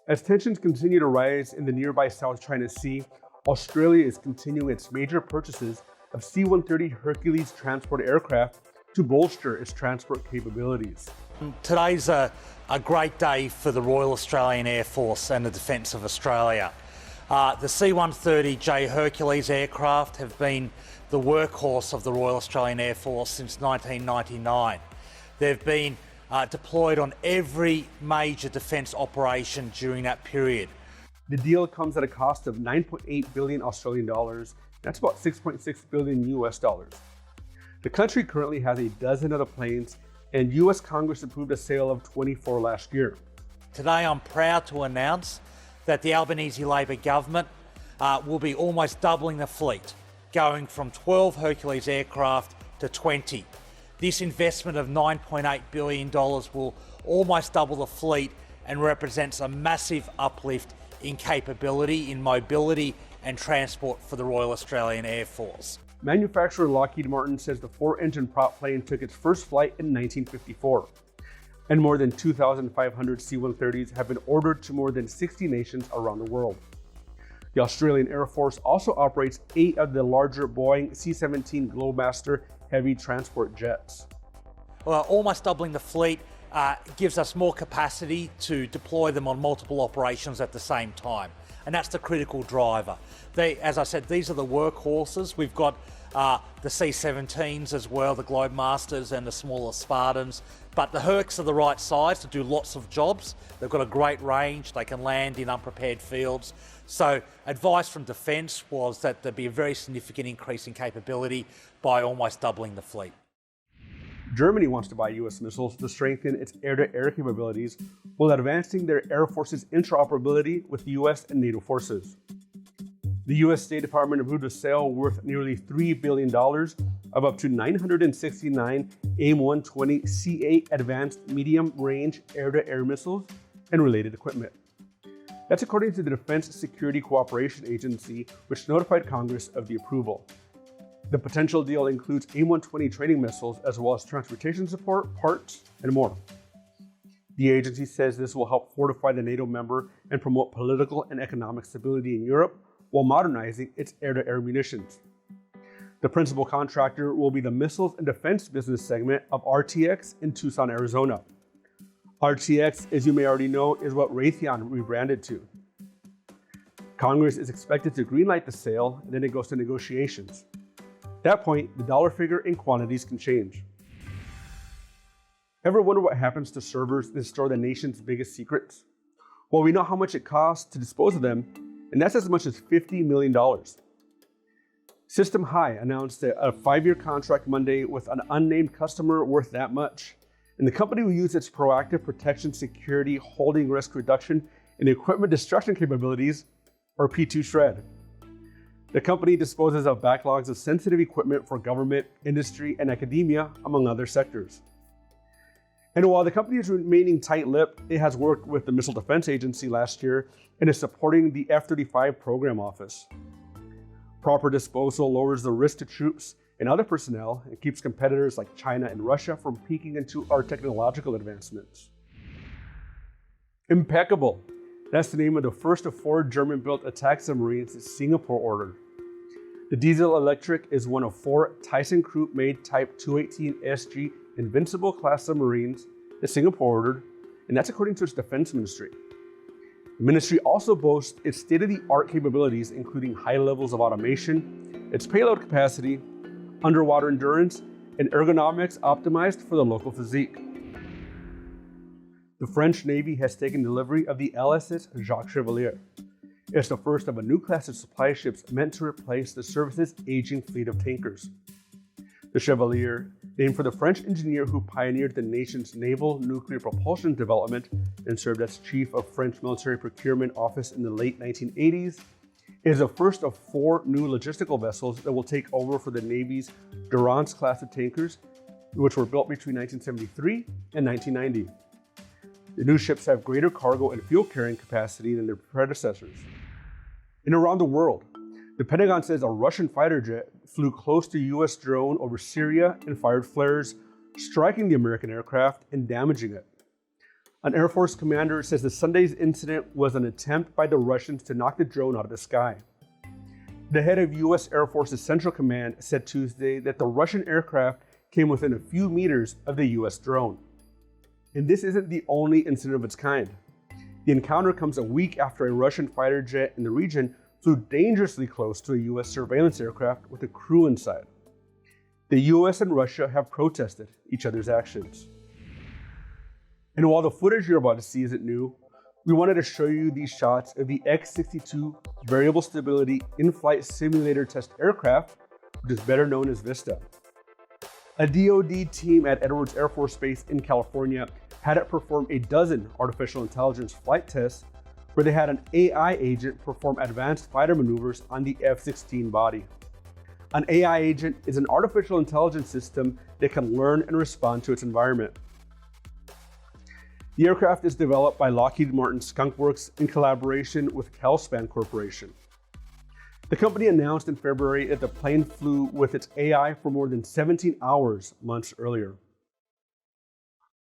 As tensions continue to rise in the nearby South China Sea, Australia is continuing its major purchases of C-130 Hercules transport aircraft to bolster its transport capabilities. Today's a great day for the Royal Australian Air Force and the Defence of Australia. The C-130J Hercules aircraft have been the workhorse of the Royal Australian Air Force since 1999. They've been deployed on every major defence operation during that period. The deal comes at a cost of 9.8 billion Australian dollars. That's about 6.6 billion US dollars. The country currently has a dozen of the planes, and US Congress approved a sale of 24 last year. Today I'm proud to announce that the Albanese Labor government will be almost doubling the fleet, going from 12 Hercules aircraft to 20. This investment of $9.8 billion will almost double the fleet and represents a massive uplift in capability, in mobility and transport for the Royal Australian Air Force. Manufacturer Lockheed Martin says the 4-engine prop plane took its first flight in 1954, and more than 2,500 C-130s have been ordered to more than 60 nations around the world. The Australian Air Force also operates 8 of the larger Boeing C-17 Globemaster heavy transport jets. Well, almost doubling the fleet gives us more capacity to deploy them on multiple operations at the same time. And that's the critical driver. As I said, these are the workhorses. We've got the C-17s as well, the Globemasters and the smaller Spartans. But the Hercs are the right size to do lots of jobs. They've got a great range. They can land in unprepared fields. So advice from Defence was that there'd be a very significant increase in capability by almost doubling the fleet. Germany wants to buy US missiles to strengthen its air-to-air capabilities while advancing their Air Force's interoperability with the US and NATO forces. The US State Department approved a sale worth nearly $3 billion of up to 969 AIM-120 C8 advanced medium-range air-to-air missiles and related equipment. That's according to the Defense Security Cooperation Agency, which notified Congress of the approval. The potential deal includes AIM-120 training missiles as well as transportation support, parts, and more. The agency says this will help fortify the NATO member and promote political and economic stability in Europe while modernizing its air-to-air munitions. The principal contractor will be the Missiles and Defense Business segment of RTX in Tucson, Arizona. RTX, as you may already know, is what Raytheon rebranded to. Congress is expected to greenlight the sale, and then it goes to negotiations. At that point, the dollar figure and quantities can change. Ever wonder what happens to servers that store the nation's biggest secrets? Well, we know how much it costs to dispose of them, and that's as much as $50 million. System High announced a 5-year contract Monday with an unnamed customer worth that much, and the company will use its proactive protection, security, holding risk reduction, and equipment destruction capabilities, or P2 Shred. The company disposes of backlogs of sensitive equipment for government, industry, and academia, among other sectors. And while the company is remaining tight-lipped, it has worked with the Missile Defense Agency last year and is supporting the F-35 program office. Proper disposal lowers the risk to troops and other personnel and keeps competitors like China and Russia from peeking into our technological advancements. Impeccable. That's the name of the first of 4 German-built attack submarines that Singapore ordered. The diesel-electric is one of 4 ThyssenKrupp-made Type 218 SG Invincible-class submarines that Singapore ordered, and that's according to its defense ministry. The ministry also boasts its state-of-the-art capabilities, including high levels of automation, its payload capacity, underwater endurance, and ergonomics optimized for the local physique. The French Navy has taken delivery of the LSS Jacques Chevalier. It's the first of a new class of supply ships meant to replace the service's aging fleet of tankers. The Chevalier, named for the French engineer who pioneered the nation's naval nuclear propulsion development and served as chief of French military procurement office in the late 1980s, is the first of 4 new logistical vessels that will take over for the Navy's Durance class of tankers, which were built between 1973 and 1990. The new ships have greater cargo and fuel carrying capacity than their predecessors. And around the world, the Pentagon says a Russian fighter jet flew close to US drone over Syria and fired flares, striking the American aircraft and damaging it. An Air Force commander says the Sunday's incident was an attempt by the Russians to knock the drone out of the sky. The head of U.S. Air Force's Central Command said Tuesday that the Russian aircraft came within a few meters of the U.S. drone. And this isn't the only incident of its kind. The encounter comes a week after a Russian fighter jet in the region flew dangerously close to a U.S. surveillance aircraft with a crew inside. The U.S. and Russia have protested each other's actions. And while the footage you're about to see isn't new, we wanted to show you these shots of the X-62 Variable Stability In-Flight Simulator Test Aircraft, which is better known as VISTA. A DoD team at Edwards Air Force Base in California had it perform a dozen artificial intelligence flight tests where they had an AI agent perform advanced fighter maneuvers on the F-16 body. An AI agent is an artificial intelligence system that can learn and respond to its environment. The aircraft is developed by Lockheed Martin Skunk Works in collaboration with Calspan Corporation. The company announced in February that the plane flew with its AI for more than 17 hours months earlier.